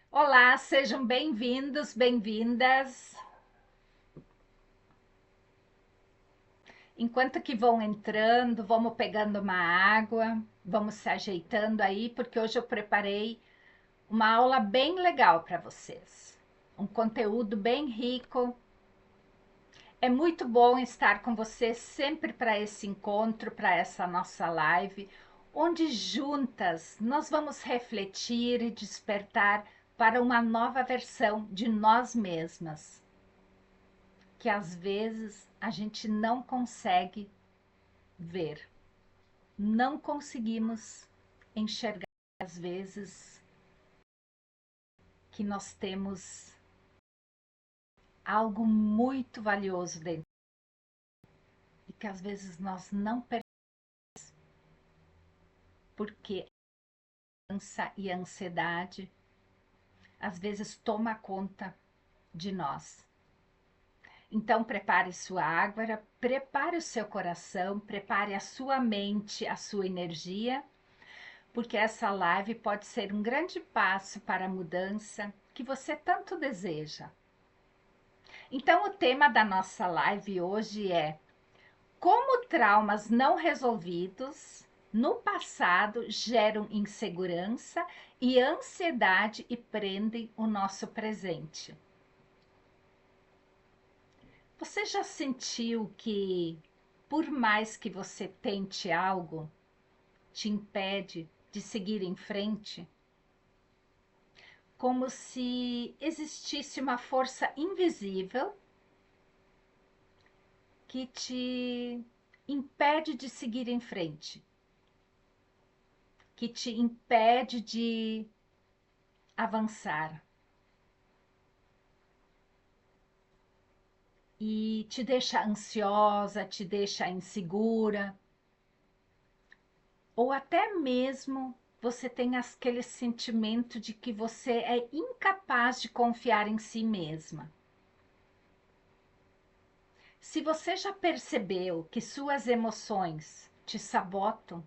Olá, sejam bem-vindos, bem-vindas. Enquanto que vão entrando, vamos pegando uma água, vamos se ajeitando aí, porque hoje eu preparei uma aula bem legal para vocês. Um conteúdo bem rico. É muito bom estar com vocês sempre para esse encontro, para essa nossa live, onde juntas nós vamos refletir e despertar para uma nova versão de nós mesmas, que às vezes a gente não consegue ver, não conseguimos enxergar, às vezes, que nós temos algo muito valioso dentro e que às vezes nós não percebemos, porque a ânsia e a ansiedade às vezes toma conta de nós. Então prepare sua água, prepare o seu coração, prepare a sua mente, a sua energia, porque essa live pode ser um grande passo para a mudança que você tanto deseja. Então, o tema da nossa live hoje é como traumas não resolvidos no passado geram insegurança e ansiedade e prendem o nosso presente. Você já sentiu que, por mais que você tente algo, te impede de seguir em frente? Como se existisse uma força invisível que te impede de seguir em frente, que te impede de avançar e te deixa ansiosa, te deixa insegura, ou até mesmo você tem aquele sentimento de que você é incapaz de confiar em si mesma. Se você já percebeu que suas emoções te sabotam,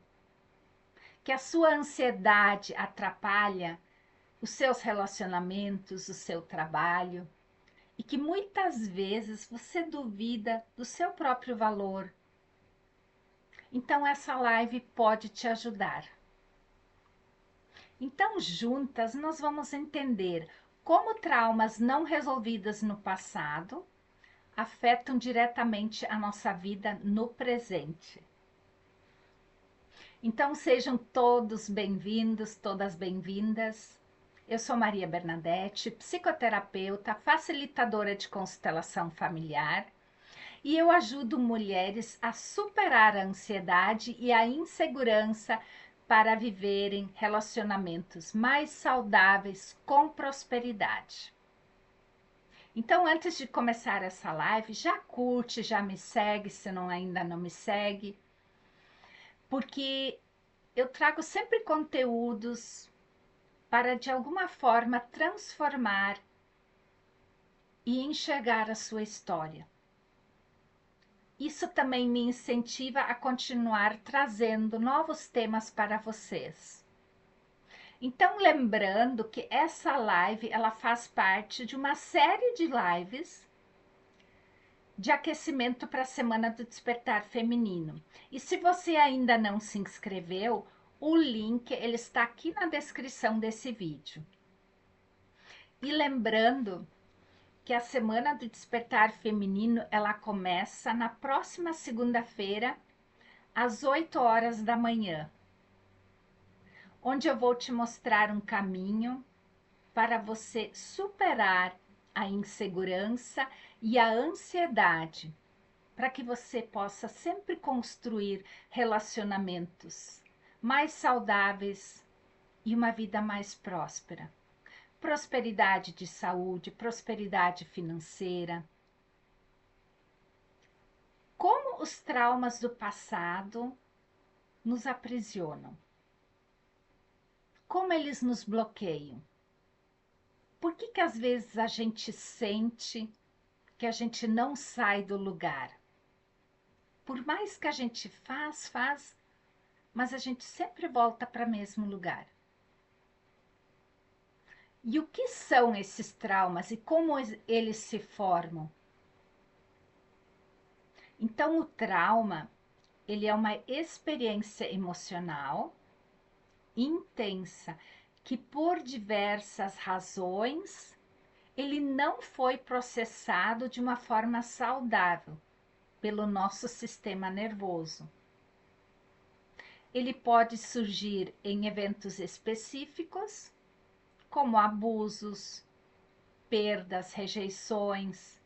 que a sua ansiedade atrapalha os seus relacionamentos, o seu trabalho, e que muitas vezes você duvida do seu próprio valor, então essa live pode te ajudar. Então, juntas, nós vamos entender como traumas não resolvidos no passado afetam diretamente a nossa vida no presente. Então, sejam todos bem-vindos, todas bem-vindas. Eu sou Maria Bernadette, psicoterapeuta, facilitadora de constelação familiar, e eu ajudo mulheres a superar a ansiedade e a insegurança para viverem relacionamentos mais saudáveis com prosperidade. Então, antes de começar essa live, já curte, já me segue, se não ainda não me segue, porque eu trago sempre conteúdos para de alguma forma transformar e enxergar a sua história. Isso também me incentiva a continuar trazendo novos temas para vocês. Então, lembrando que essa live ela faz parte de uma série de lives de aquecimento para a Semana do Despertar Feminino. E se você ainda não se inscreveu, o link ele está aqui na descrição desse vídeo. E lembrando que a Semana do Despertar Feminino ela começa na próxima segunda-feira, às 8 horas da manhã, onde eu vou te mostrar um caminho para você superar a insegurança e a ansiedade, para que você possa sempre construir relacionamentos mais saudáveis e uma vida mais próspera. Prosperidade de saúde, prosperidade financeira. Como os traumas do passado nos aprisionam? Como eles nos bloqueiam? Por que que às vezes a gente sente que a gente não sai do lugar? Por mais que a gente faz, mas a gente sempre volta para o mesmo lugar. E o que são esses traumas e como eles se formam? Então, o trauma, ele é uma experiência emocional intensa que por diversas razões ele não foi processado de uma forma saudável pelo nosso sistema nervoso. Ele pode surgir em eventos específicos, como abusos, perdas, rejeições,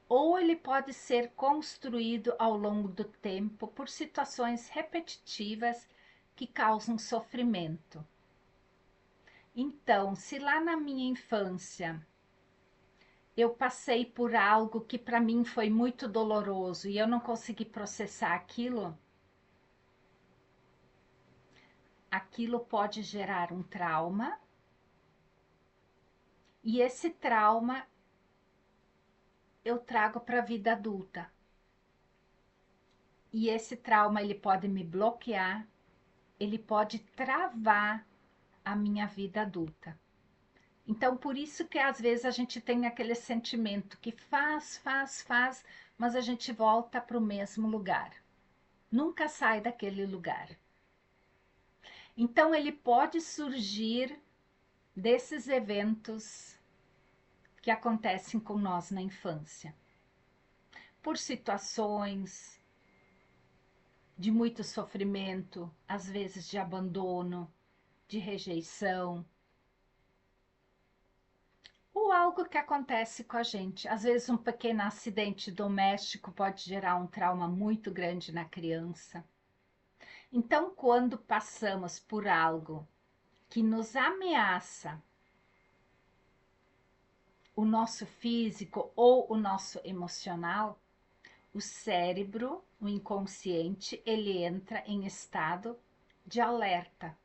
ou ele pode ser construído ao longo do tempo por situações repetitivas que causam sofrimento. Então, se lá na minha infância eu passei por algo que para mim foi muito doloroso e eu não consegui processar aquilo, aquilo pode gerar um trauma, e esse trauma eu trago para a vida adulta. E esse trauma ele pode me bloquear, ele pode travar a minha vida adulta. Então, por isso que às vezes a gente tem aquele sentimento que faz, mas a gente volta para o mesmo lugar. Nunca sai daquele lugar. Então, ele pode surgir desses eventos que acontecem com nós na infância, por situações de muito sofrimento, às vezes de abandono, de rejeição, ou algo que acontece com a gente. Às vezes, um pequeno acidente doméstico pode gerar um trauma muito grande na criança. Então, quando passamos por algo que nos ameaça o nosso físico ou o nosso emocional, o cérebro, o inconsciente, ele entra em estado de alerta.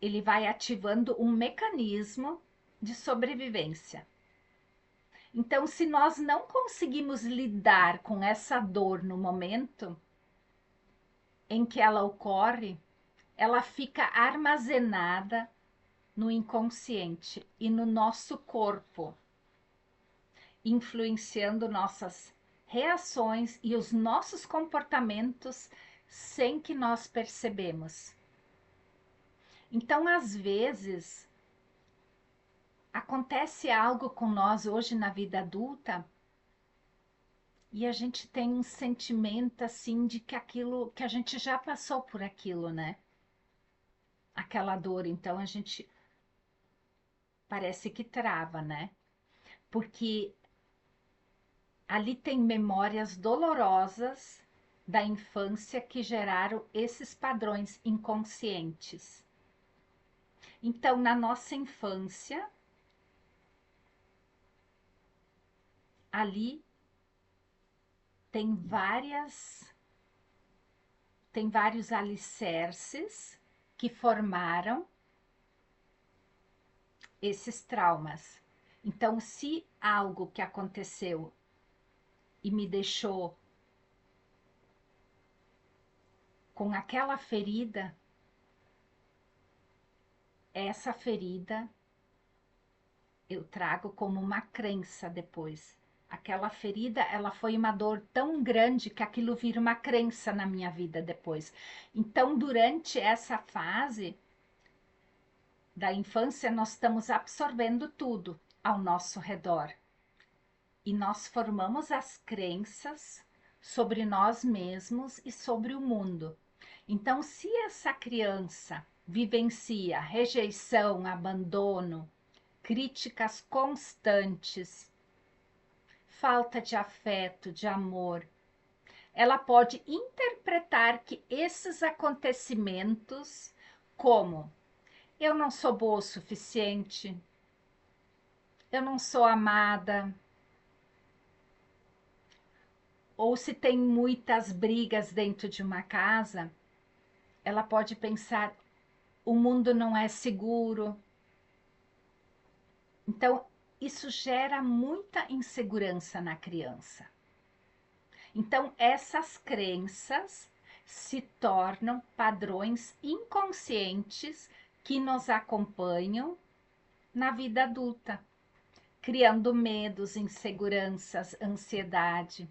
Ele vai ativando um mecanismo de sobrevivência. Então, se nós não conseguimos lidar com essa dor no momento em que ela ocorre, ela fica armazenada no inconsciente e no nosso corpo, influenciando nossas reações e os nossos comportamentos sem que nós percebemos. Então, às vezes, acontece algo com nós hoje na vida adulta e a gente tem um sentimento assim de que aquilo, que a gente já passou por aquilo, né? Aquela dor, então a gente parece que trava, né? Porque ali tem memórias dolorosas da infância que geraram esses padrões inconscientes. Então, na nossa infância, ali tem vários alicerces que formaram esses traumas. Então, se algo que aconteceu e me deixou com aquela ferida, essa ferida eu trago como uma crença depois. Aquela ferida, ela foi uma dor tão grande que aquilo vira uma crença na minha vida depois. Então, durante essa fase da infância, nós estamos absorvendo tudo ao nosso redor. E nós formamos as crenças sobre nós mesmos e sobre o mundo. Então, se essa criança vivencia rejeição, abandono, críticas constantes, falta de afeto, de amor, ela pode interpretar que esses acontecimentos como eu não sou boa o suficiente, eu não sou amada, ou se tem muitas brigas dentro de uma casa, ela pode pensar o mundo não é seguro. Então, isso gera muita insegurança na criança. Então, essas crenças se tornam padrões inconscientes que nos acompanham na vida adulta, criando medos, inseguranças, ansiedade.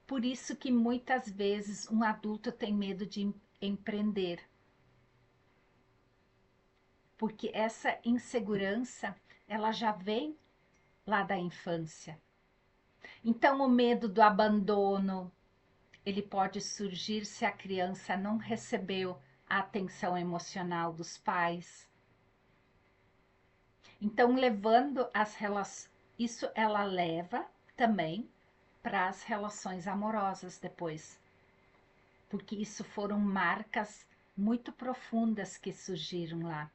Por isso que muitas vezes um adulto tem medo de empreender. Porque essa insegurança, ela já vem lá da infância. Então, o medo do abandono, ele pode surgir se a criança não recebeu a atenção emocional dos pais. Então, levando as relações, isso ela leva também para as relações amorosas depois. Porque isso foram marcas muito profundas que surgiram lá.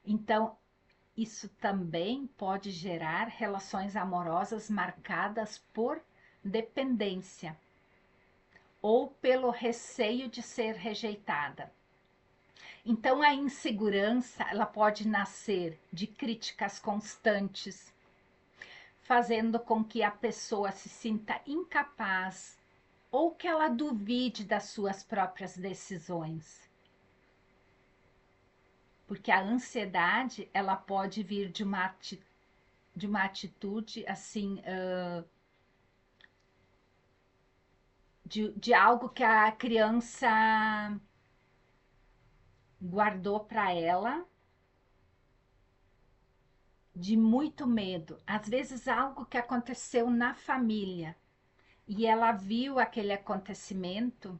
Então, isso também pode gerar relações amorosas marcadas por dependência ou pelo receio de ser rejeitada. Então, a insegurança, ela pode nascer de críticas constantes, fazendo com que a pessoa se sinta incapaz ou que ela duvide das suas próprias decisões. Porque a ansiedade, ela pode vir de uma atitude assim, de algo que a criança guardou para ela, de muito medo. Às vezes, algo que aconteceu na família e ela viu aquele acontecimento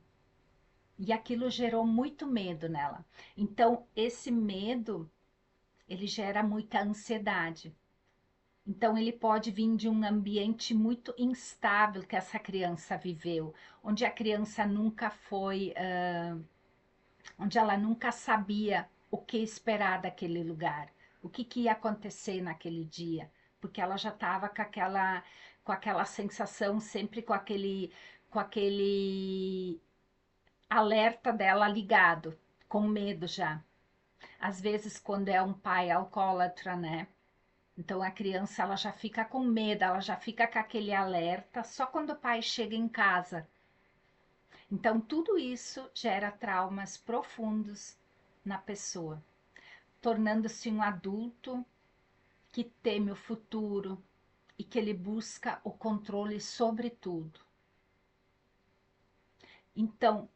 e aquilo gerou muito medo nela. Então, esse medo, ele gera muita ansiedade. Então, ele pode vir de um ambiente muito instável que essa criança viveu, onde a criança nunca foi, onde ela nunca sabia o que esperar daquele lugar, o que ia acontecer naquele dia, porque ela já estava com aquela sensação, sempre com aquele alerta dela ligado, com medo já. Às vezes, quando é um pai alcoólatra, né? Então a criança ela já fica com medo, ela já fica com aquele alerta só quando o pai chega em casa. Então tudo isso gera traumas profundos na pessoa, tornando-se um adulto que teme o futuro e que ele busca o controle sobre tudo. Então,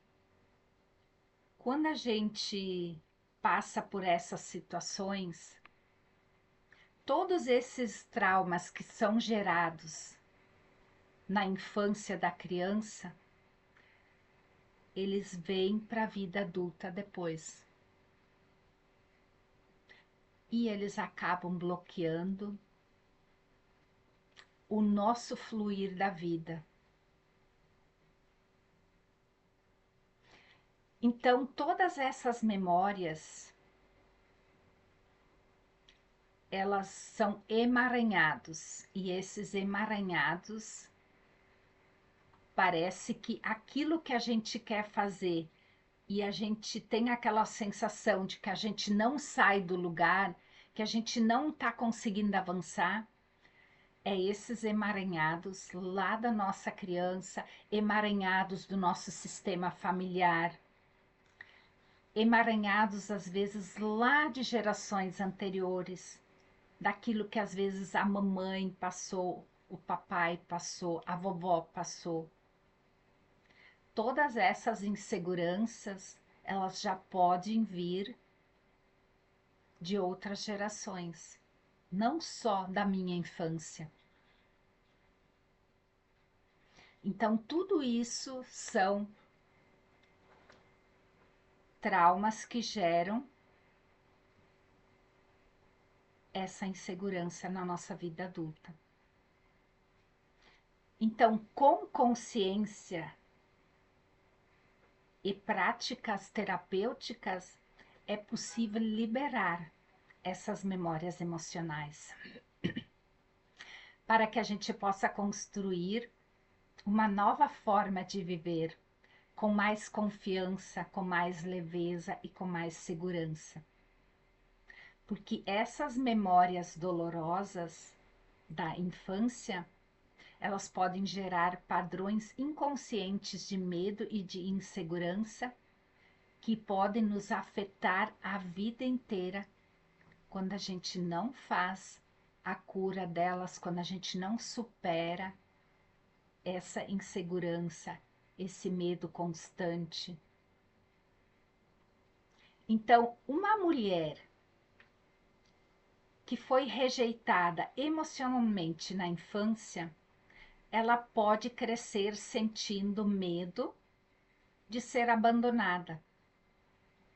quando a gente passa por essas situações, todos esses traumas que são gerados na infância da criança, eles vêm para a vida adulta depois. E eles acabam bloqueando o nosso fluir da vida. Então, todas essas memórias, elas são emaranhados, e esses emaranhados parece que aquilo que a gente quer fazer e a gente tem aquela sensação de que a gente não sai do lugar, que a gente não está conseguindo avançar, é esses emaranhados lá da nossa criança, emaranhados do nosso sistema familiar, emaranhados às vezes lá de gerações anteriores, daquilo que às vezes a mamãe passou, o papai passou, a vovó passou. Todas essas inseguranças, elas já podem vir de outras gerações, não só da minha infância. Então, tudo isso são traumas que geram essa insegurança na nossa vida adulta. Então, com consciência e práticas terapêuticas, é possível liberar essas memórias emocionais para que a gente possa construir uma nova forma de viver com mais confiança, com mais leveza e com mais segurança. Porque essas memórias dolorosas da infância, elas podem gerar padrões inconscientes de medo e de insegurança que podem nos afetar a vida inteira quando a gente não faz a cura delas, quando a gente não supera essa insegurança, esse medo constante. Então, uma mulher que foi rejeitada emocionalmente na infância, ela pode crescer sentindo medo de ser abandonada.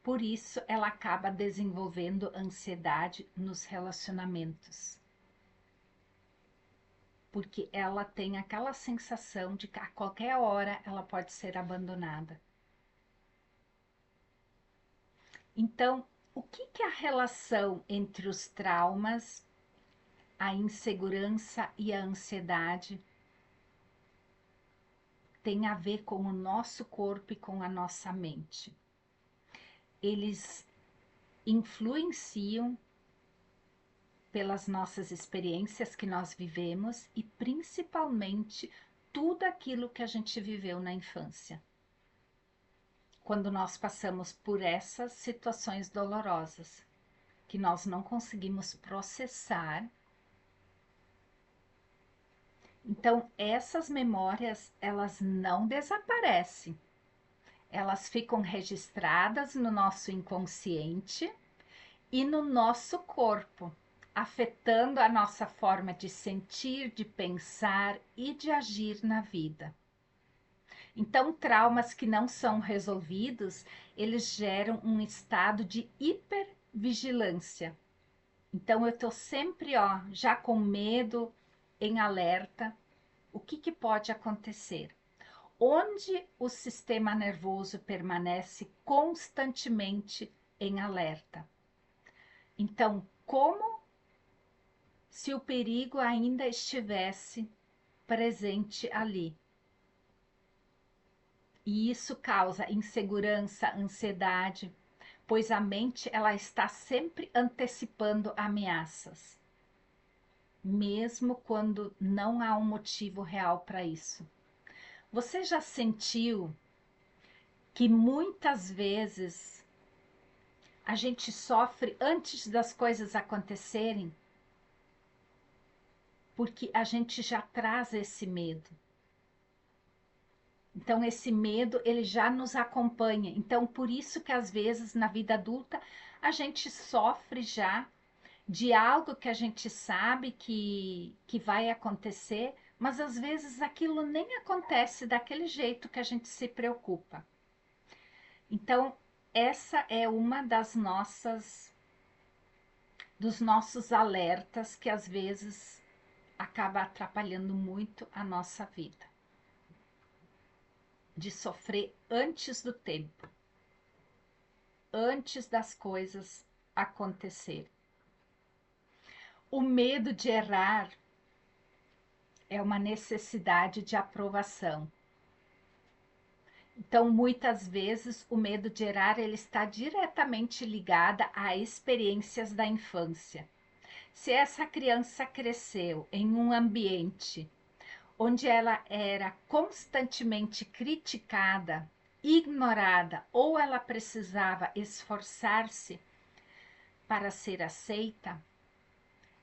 Por isso, ela acaba desenvolvendo ansiedade nos relacionamentos. Porque ela tem aquela sensação de que a qualquer hora ela pode ser abandonada. Então, o que é a relação entre os traumas, a insegurança e a ansiedade tem a ver com o nosso corpo e com a nossa mente? Eles influenciam pelas nossas experiências que nós vivemos e principalmente tudo aquilo que a gente viveu na infância. Quando nós passamos por essas situações dolorosas, que nós não conseguimos processar. Então, essas memórias, elas não desaparecem. Elas ficam registradas no nosso inconsciente e no nosso corpo, afetando a nossa forma de sentir, de pensar e de agir na vida. Então, traumas que não são resolvidos, eles geram um estado de hipervigilância. Então, eu estou sempre, já com medo, em alerta. O que pode acontecer? Onde o sistema nervoso permanece constantemente em alerta. Então, como se o perigo ainda estivesse presente ali. E isso causa insegurança, ansiedade, pois a mente ela está sempre antecipando ameaças, mesmo quando não há um motivo real para isso. Você já sentiu que muitas vezes a gente sofre antes das coisas acontecerem? Porque a gente já traz esse medo. Então, esse medo, ele já nos acompanha. Então, por isso que às vezes na vida adulta a gente sofre já de algo que a gente sabe que vai acontecer, mas às vezes aquilo nem acontece daquele jeito que a gente se preocupa. Então, essa é uma dos nossos alertas que às vezes acaba atrapalhando muito a nossa vida. De sofrer antes do tempo, antes das coisas acontecerem. O medo de errar é uma necessidade de aprovação. Então, muitas vezes, o medo de errar ele está diretamente ligado a experiências da infância. Se essa criança cresceu em um ambiente onde ela era constantemente criticada, ignorada, ou ela precisava esforçar-se para ser aceita,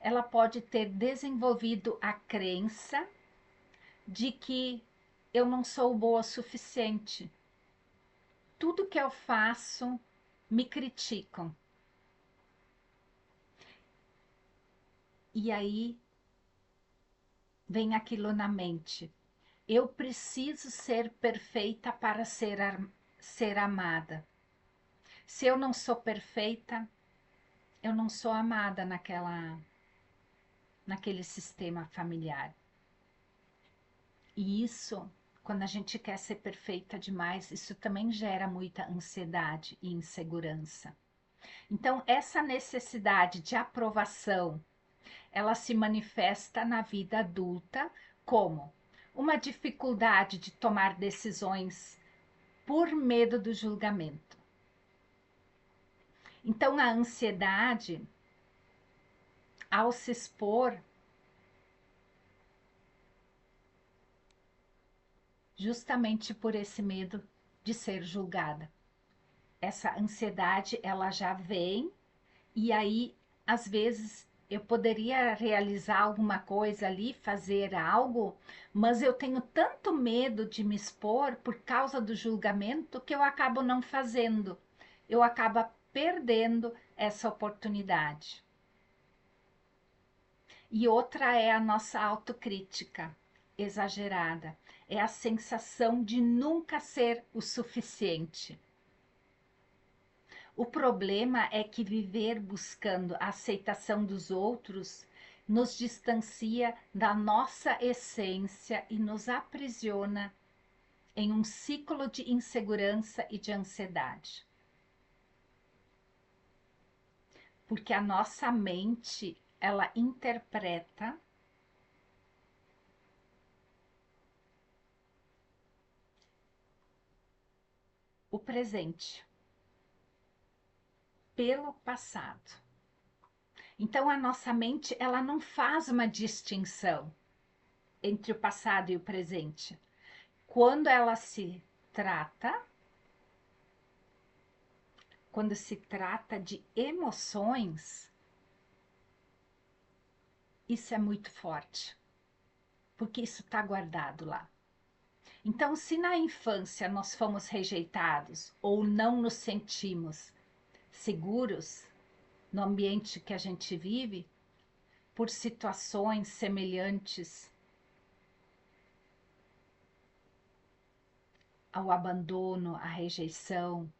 ela pode ter desenvolvido a crença de que eu não sou boa o suficiente. Tudo que eu faço me criticam. E aí vem aquilo na mente. Eu preciso ser perfeita para ser amada. Se eu não sou perfeita, eu não sou amada naquele sistema familiar. E isso, quando a gente quer ser perfeita demais, isso também gera muita ansiedade e insegurança. Então, essa necessidade de aprovação, ela se manifesta na vida adulta como uma dificuldade de tomar decisões por medo do julgamento. Então, a ansiedade, ao se expor, justamente por esse medo de ser julgada. essa ansiedade, ela já vem, e aí, às vezes, eu poderia realizar alguma coisa ali, fazer algo, mas eu tenho tanto medo de me expor por causa do julgamento que eu acabo não fazendo. Eu acabo perdendo essa oportunidade. E outra é a nossa autocrítica exagerada. É a sensação de nunca ser o suficiente. O problema é que viver buscando a aceitação dos outros nos distancia da nossa essência e nos aprisiona em um ciclo de insegurança e de ansiedade. Porque a nossa mente, ela interpreta o presente pelo passado. Então a nossa mente, ela não faz uma distinção entre o passado e o presente. Quando ela se trata, quando se trata de emoções, isso é muito forte, porque isso está guardado lá. Então, se na infância nós fomos rejeitados ou não nos sentimos seguros no ambiente que a gente vive, por situações semelhantes ao abandono, à rejeição,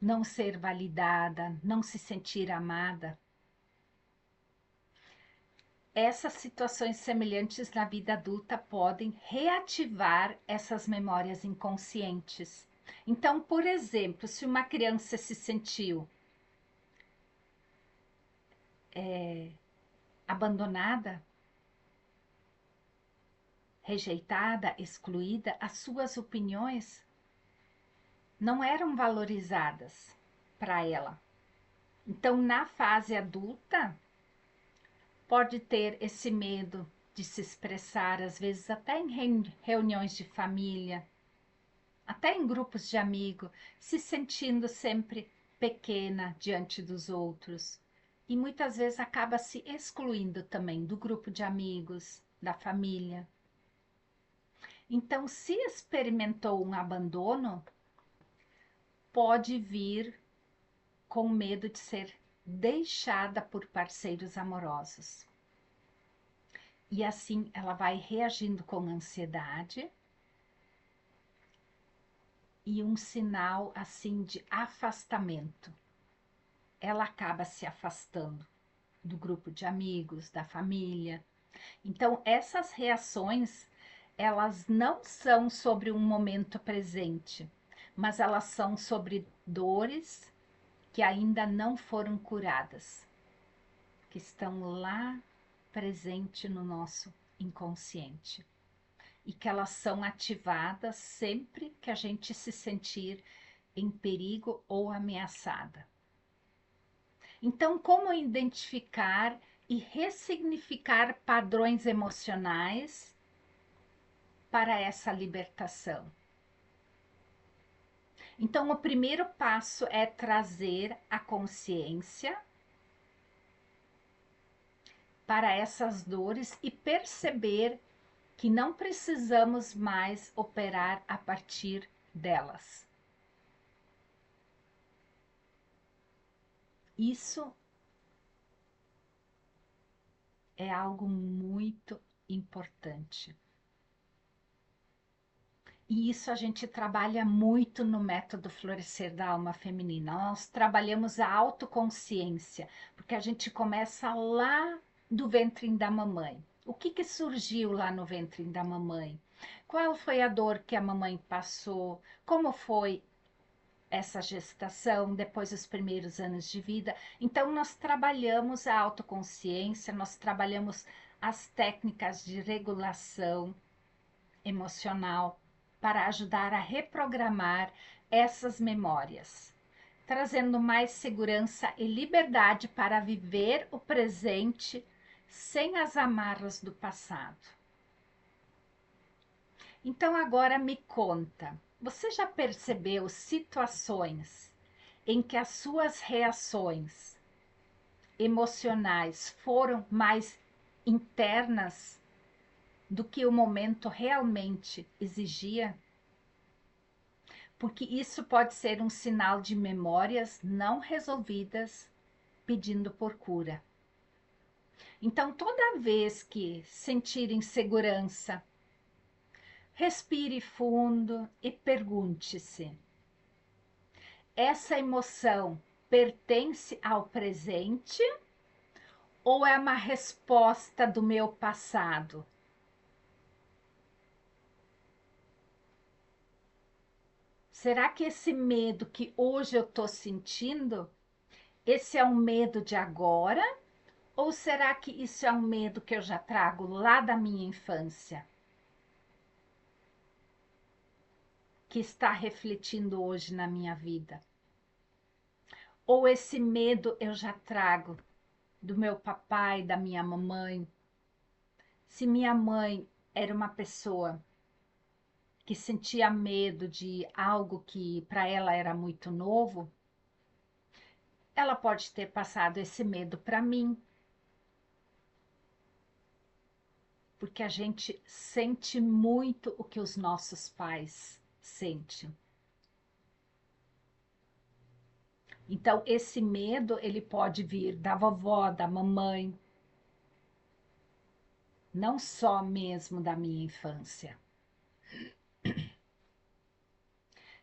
não ser validada, não se sentir amada. Essas situações semelhantes na vida adulta podem reativar essas memórias inconscientes. Então, por exemplo, se uma criança se sentiu abandonada, rejeitada, excluída, as suas opiniões não eram valorizadas para ela. Então, na fase adulta, pode ter esse medo de se expressar, às vezes até em reuniões de família, até em grupos de amigos, se sentindo sempre pequena diante dos outros. E muitas vezes acaba se excluindo também do grupo de amigos, da família. Então, se experimentou um abandono, pode vir com medo de ser deixada por parceiros amorosos. E assim ela vai reagindo com ansiedade e um sinal assim de afastamento. Ela acaba se afastando do grupo de amigos, da família. Então essas reações, elas não são sobre um momento presente, mas elas são sobre dores que ainda não foram curadas, que estão lá presente no nosso inconsciente e que elas são ativadas sempre que a gente se sentir em perigo ou ameaçada. Então, como identificar e ressignificar padrões emocionais para essa libertação? Então, o primeiro passo é trazer a consciência para essas dores e perceber que não precisamos mais operar a partir delas. Isso é algo muito importante. E isso a gente trabalha muito no método Florescer da Alma Feminina. Nós trabalhamos a autoconsciência, porque a gente começa lá do ventre da mamãe. O que surgiu lá no ventre da mamãe? Qual foi a dor que a mamãe passou? Como foi essa gestação, depois dos primeiros anos de vida? Então, nós trabalhamos a autoconsciência, nós trabalhamos as técnicas de regulação emocional para ajudar a reprogramar essas memórias, trazendo mais segurança e liberdade para viver o presente sem as amarras do passado. Então agora me conta, Você já percebeu situações em que as suas reações emocionais foram mais internas do que o momento realmente exigia? Porque isso pode ser um sinal de memórias não resolvidas pedindo por cura. Então, toda vez que sentir insegurança, respire fundo e pergunte-se: essa emoção pertence ao presente ou é uma resposta do meu passado? Será que esse medo que hoje eu estou sentindo, esse é um medo de agora? Ou será que isso é um medo que eu já trago lá da minha infância? Que está refletindo hoje na minha vida? Ou esse medo eu já trago do meu papai, da minha mamãe? Se minha mãe era uma pessoa que sentia medo de algo que para ela era muito novo, ela pode ter passado esse medo para mim, porque a gente sente muito o que os nossos pais sentem. Então, esse medo, ele pode vir da vovó, da mamãe, não só mesmo da minha infância.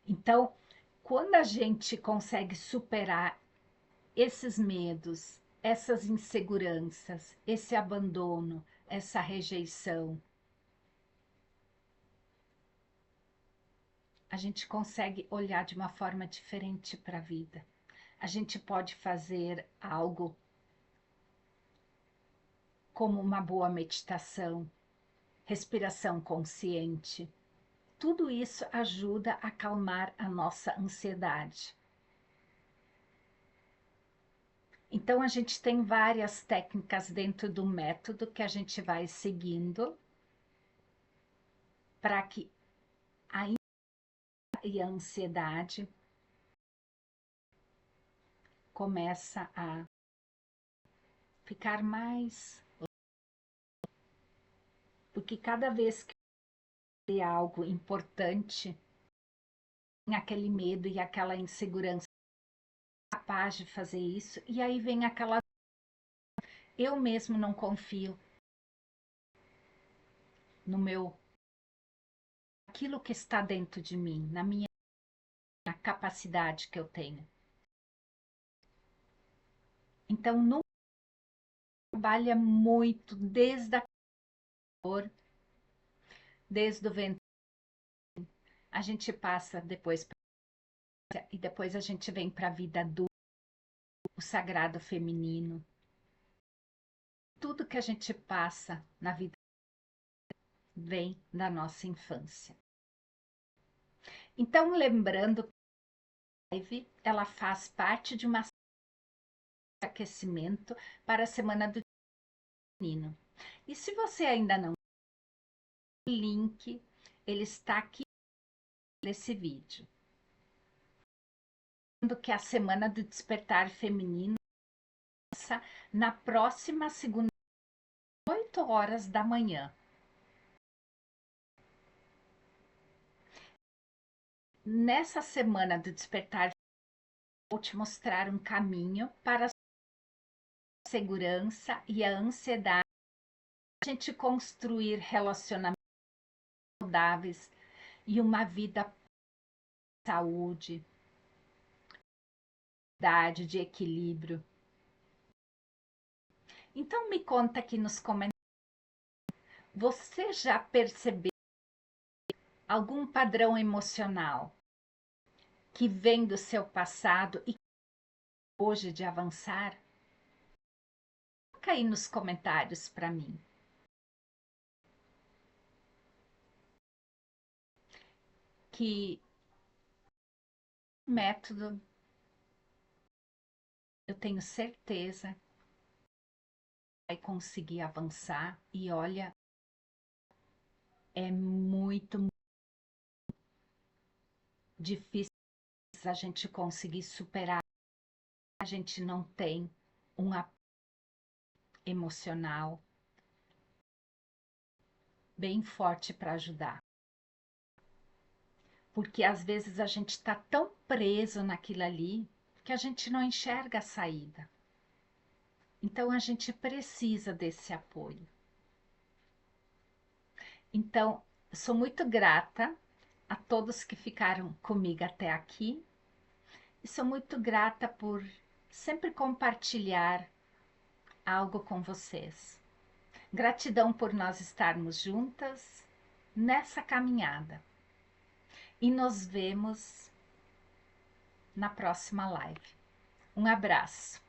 Então, quando a gente consegue superar esses medos, essas inseguranças, esse abandono, essa rejeição, a gente consegue olhar de uma forma diferente para a vida. A gente pode fazer algo como uma boa meditação, respiração consciente. Tudo isso ajuda a acalmar a nossa ansiedade. Então, a gente tem várias técnicas dentro do método que a gente vai seguindo para que a e a ansiedade começa a ficar mais... Porque cada vez que é algo importante, tem aquele medo e aquela insegurança capaz de fazer isso, e aí vem aquela... Eu mesmo não confio no meu... aquilo que está dentro de mim, na minha capacidade que eu tenho. Então, não trabalha muito desde a cor, desde o ventre, a gente passa depois e depois a gente vem para a vida adulta, o sagrado feminino. Tudo que a gente passa na vida vem da nossa infância. Então, lembrando que a live, ela faz parte de uma aquecimento para a Semana do Menino. E se você ainda não tem o link, ele está aqui nesse vídeo. Que a Semana do Despertar Feminino começa na próxima segunda, 8 horas da manhã. Nessa Semana do Despertar, vou te mostrar um caminho para a segurança e a ansiedade, a gente construir relacionamentos saudáveis e uma vida de saúde, de equilíbrio. Então me conta aqui nos comentários, você já percebeu algum padrão emocional que vem do seu passado e hoje de avançar? Coloca aí nos comentários para mim. Que método eu tenho certeza vai conseguir avançar e olha, é muito difíceis a gente conseguir superar, a gente não tem um apoio emocional bem forte para ajudar. Porque às vezes a gente está tão preso naquilo ali que a gente não enxerga a saída. Então a gente precisa desse apoio. Então, sou muito grata a todos que ficaram comigo até aqui e sou muito grata por sempre compartilhar algo com vocês. Gratidão por nós estarmos juntas nessa caminhada. E nos vemos na próxima live. Um abraço.